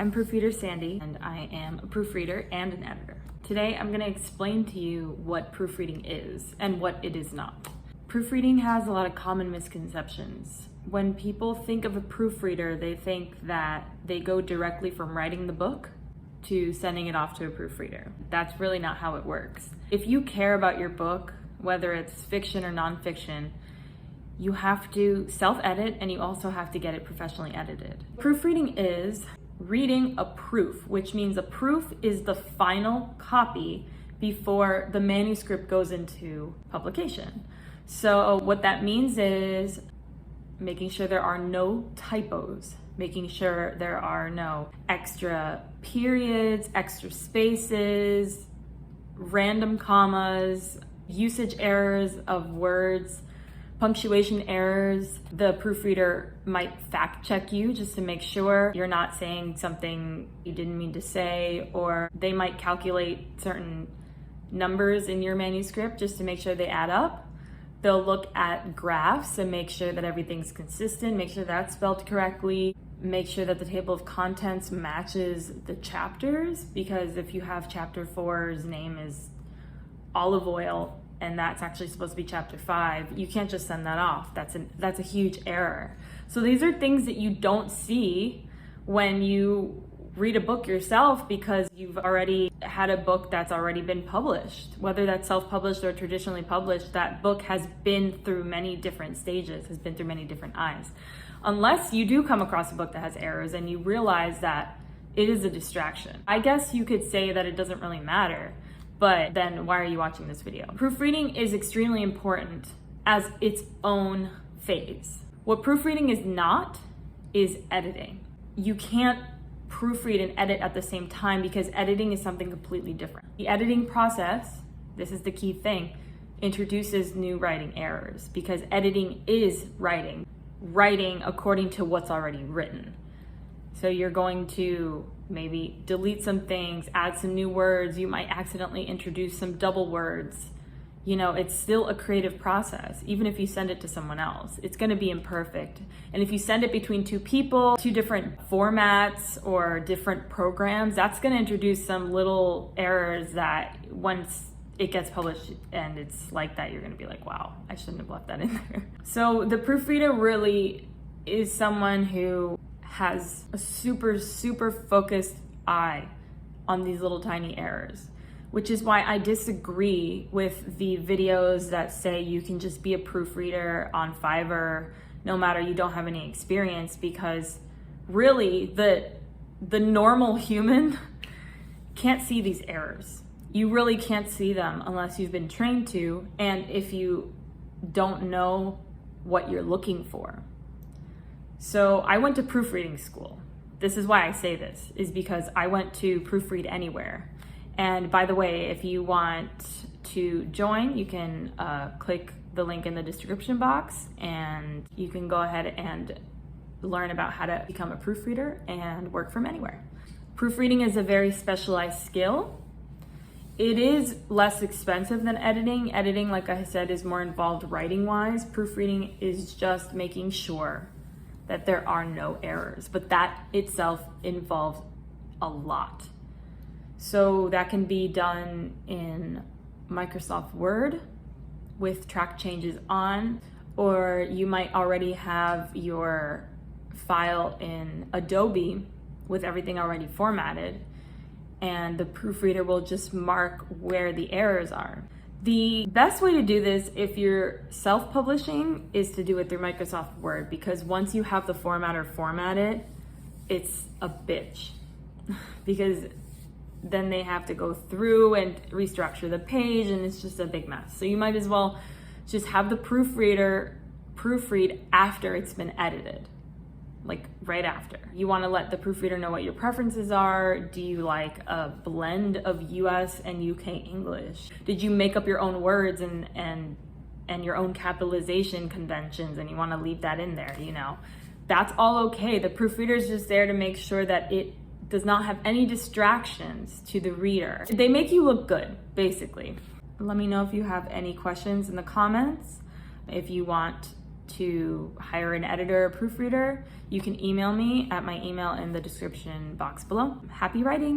I'm Proofreader Sandy, and I am a proofreader and an editor. Today I'm going to explain to you what proofreading is and what it is not. Proofreading has a lot of common misconceptions. When people think of a proofreader, they think that they go directly from writing the book to sending it off to a proofreader. That's really not how it works. If you care about your book, whether it's fiction or nonfiction, you have to self-edit and you also have to get it professionally edited. Proofreading is reading a proof, which means a proof is the final copy before the manuscript goes into publication. So what that means is making sure there are no typos, making sure there are no extra periods, extra spaces, random commas, usage errors of words, punctuation errors. The proofreader might fact check you just to make sure you're not saying something you didn't mean to say, or they might calculate certain numbers in your manuscript just to make sure they add up. They'll look at graphs and make sure that everything's consistent, make sure that's spelled correctly, make sure that the table of contents matches the chapters, because if you have chapter 4's name is olive oil and that's actually supposed to be chapter 5, you can't just send that off. That's a huge error. So these are things that you don't see when you read a book yourself, because you've already had a book that's already been published. Whether that's self-published or traditionally published, that book has been through many different stages, has been through many different eyes. Unless you do come across a book that has errors and you realize that it is a distraction. I guess you could say that it doesn't really matter, but then why are you watching this video? Proofreading is extremely important as its own phase. What proofreading is not is editing. You can't proofread and edit at the same time, because editing is something completely different. The editing process, this is the key thing, introduces new writing errors, because editing is writing according to what's already written. So you're going to maybe delete some things, add some new words, you might accidentally introduce some double words. You know, it's still a creative process. Even if you send it to someone else, it's gonna be imperfect. And if you send it between two people, two different formats or different programs, that's gonna introduce some little errors that once it gets published and it's like that, you're gonna be like, wow, I shouldn't have left that in there. So the proofreader really is someone who has a super, super focused eye on these little tiny errors, which is why I disagree with the videos that say you can just be a proofreader on Fiverr no matter you don't have any experience, because really the normal human can't see these errors. You really can't see them unless you've been trained to, and if you don't know what you're looking for. So I went to proofreading school. This is why I say this, is because I went to Proofread Anywhere. And by the way, if you want to join, you can click the link in the description box and you can go ahead and learn about how to become a proofreader and work from anywhere. Proofreading is a very specialized skill. It is less expensive than editing. Editing, like I said, is more involved writing-wise. Proofreading is just making sure that there are no errors, but that itself involves a lot. So that can be done in Microsoft Word with track changes on, or you might already have your file in Adobe with everything already formatted, and the proofreader will just mark where the errors are. The best way to do this if you're self-publishing is to do it through Microsoft Word, because once you have the formatter formatted, it's a bitch because then they have to go through and restructure the page and it's just a big mess. So you might as well just have the proofreader proofread after it's been edited, like right after. You want to let the proofreader know what your preferences are. Do you like a blend of US and UK English? Did you make up your own words and your own capitalization conventions and you want to leave that in there, you know? That's all okay. The proofreader is just there to make sure that it does not have any distractions to the reader. They make you look good, basically. Let me know if you have any questions in the comments. If you want to hire an editor or proofreader, you can email me at my email in the description box below. Happy writing!